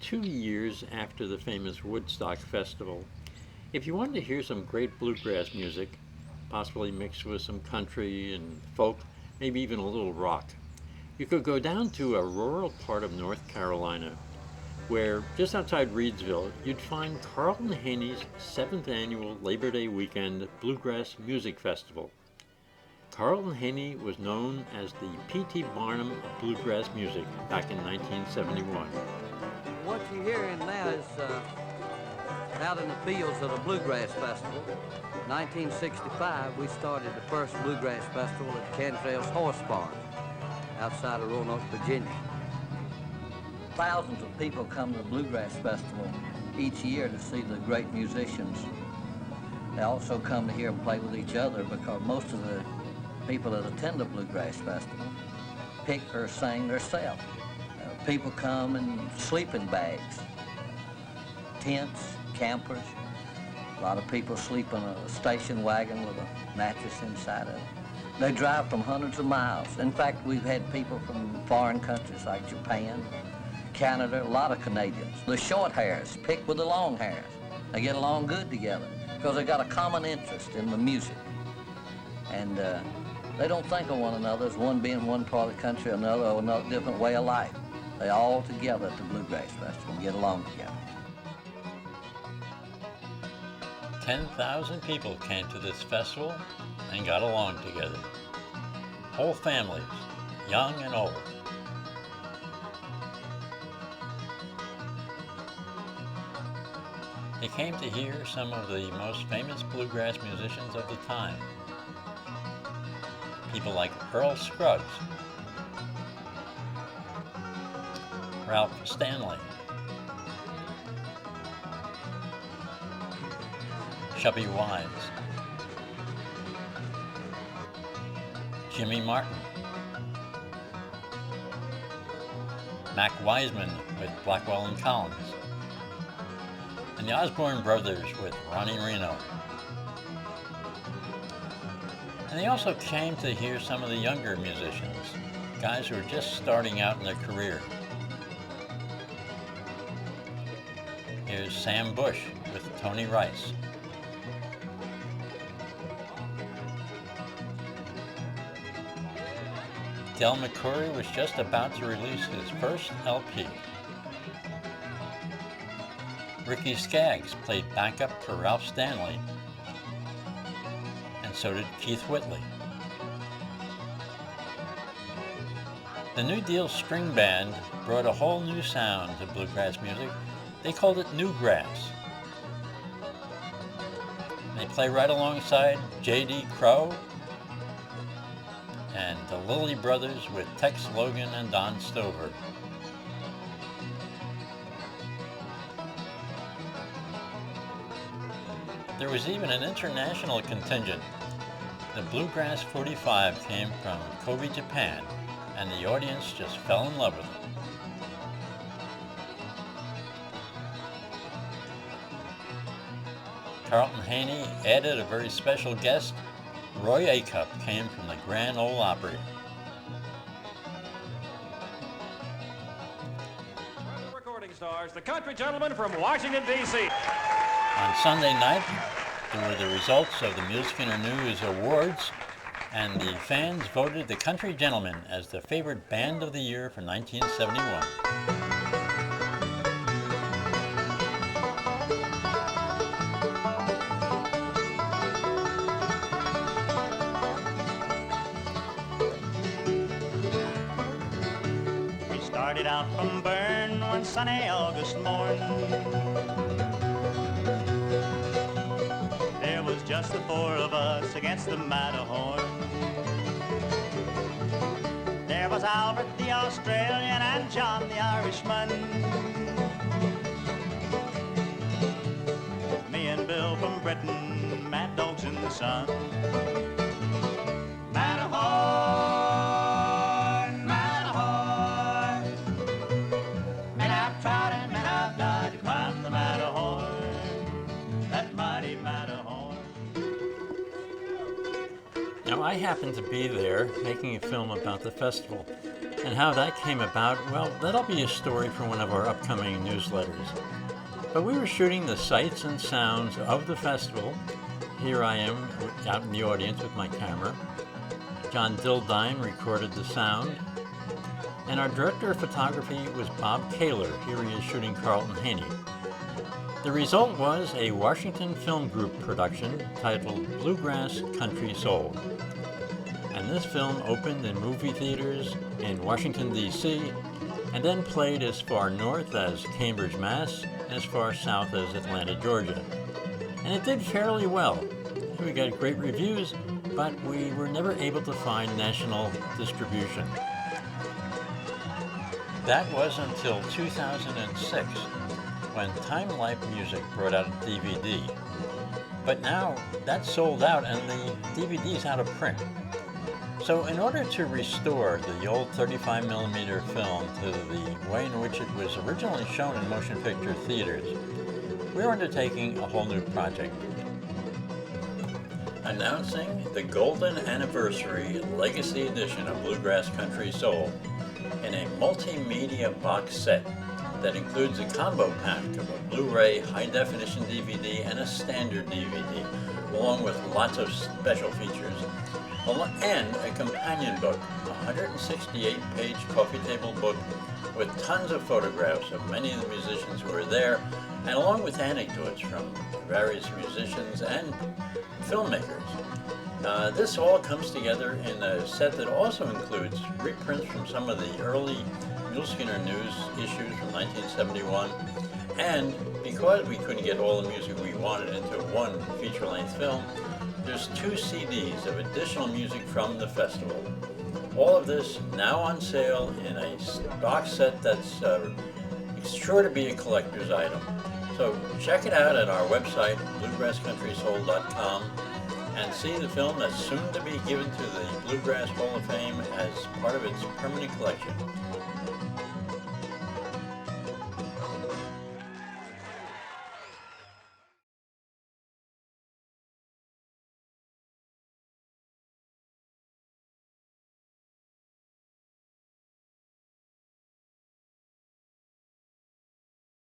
2 years after the famous Woodstock Festival. If you wanted to hear some great bluegrass music, possibly mixed with some country and folk, maybe even a little rock, you could go down to a rural part of North Carolina where, just outside Reidsville, you'd find Carlton Haney's 7th annual Labor Day weekend Bluegrass Music Festival. Carlton Haney was known as the P.T. Barnum of bluegrass music back in 1971. What you're hearing now is out in the fields of the Bluegrass Festival. 1965, we started the first Bluegrass Festival at Cantrell's Horse Barn outside of Roanoke, Virginia. Thousands of people come to the Bluegrass Festival each year to see the great musicians. They also come to hear them play with each other because most of the people that attend the Bluegrass Festival pick or sing themselves. People come in sleeping bags, tents, campers. A lot of people sleep in a station wagon with a mattress inside of it. They drive from hundreds of miles. In fact, we've had people from foreign countries like Japan, Canada, a lot of Canadians. The short hairs pick with the long hairs. They get along good together because they got a common interest in the music. And they don't think of one another as one being one part of the country or another, or another different way of life. They all together at the Bluegrass Festival and get along together. 10,000 people came to this festival and got along together. Whole families, young and old. They came to hear some of the most famous bluegrass musicians of the time. People like Earl Scruggs, Ralph Stanley, Chubby Wise, Jimmy Martin, Mac Wiseman with Blackwell and Collins, and the Osborne Brothers with Ronnie Reno. And they also came to hear some of the younger musicians, guys who were just starting out in their career. Here's Sam Bush with Tony Rice. Del McCoury was just about to release his first LP. Ricky Skaggs played backup for Ralph Stanley, and so did Keith Whitley. The New Deal String Band brought a whole new sound to bluegrass music. They called it Newgrass. They play right alongside J.D. Crowe and the Lilly Brothers with Tex Logan and Don Stover. There was even an international contingent. The Bluegrass 45 came from Kobe, Japan, and the audience just fell in love with it. Carlton Haney added a very special guest. Roy Acuff came from the Grand Ole Opry. Recording stars, the country gentleman from Washington, D.C. On Sunday night, there were the results of the Music News Awards, and the fans voted the Country Gentlemen as the favorite band of the year for 1971. Started out from Bern one sunny August morn. There was just the four of us against the Matterhorn. There was Albert the Australian and John the Irishman. Me and Bill from Britain, mad dogs in the sun. Matterhorn, Matterhorn, and I've tried and I've died to climb the Matterhorn, that mighty Matterhorn. Now, I happened to be there making a film about the festival, And how that came about, well, that'll be a story for one of our upcoming newsletters. But we were shooting the sights and sounds of the festival. Here I am out in the audience with my camera. John Dildine recorded the sound. And our director of photography was Bob Kaler. Here he is shooting Carlton Haney. The result was a Washington Film Group production titled Bluegrass Country Soul. And this film opened in movie theaters in Washington, D.C., and then played as far north as Cambridge, Mass., and as far south as Atlanta, Georgia. And it did fairly well. We got great reviews, but we were never able to find national distribution. That was until 2006, when Time Life Music brought out a DVD. But now that's sold out and the DVD's out of print. So in order to restore the old 35mm film to the way in which it was originally shown in motion picture theaters, we're undertaking a whole new project. Announcing the Golden Anniversary Legacy Edition of Bluegrass Country Soul in a multimedia box set that includes a combo pack of a Blu-ray high-definition DVD and a standard DVD, along with lots of special features, and a companion book, a 168-page coffee table book with tons of photographs of many of the musicians who were there, and along with anecdotes from various musicians and filmmakers. This all comes together in a set that also includes reprints from some of the early Mule Skinner News issues from 1971, and because we couldn't get all the music we wanted into one feature-length film, there's 2 CDs of additional music from the festival. All of this now on sale in a box set that's sure to be a collector's item. So check it out at our website, bluegrasscountrysoul.com, and see the film that's soon to be given to the Bluegrass Hall of Fame as part of its permanent collection.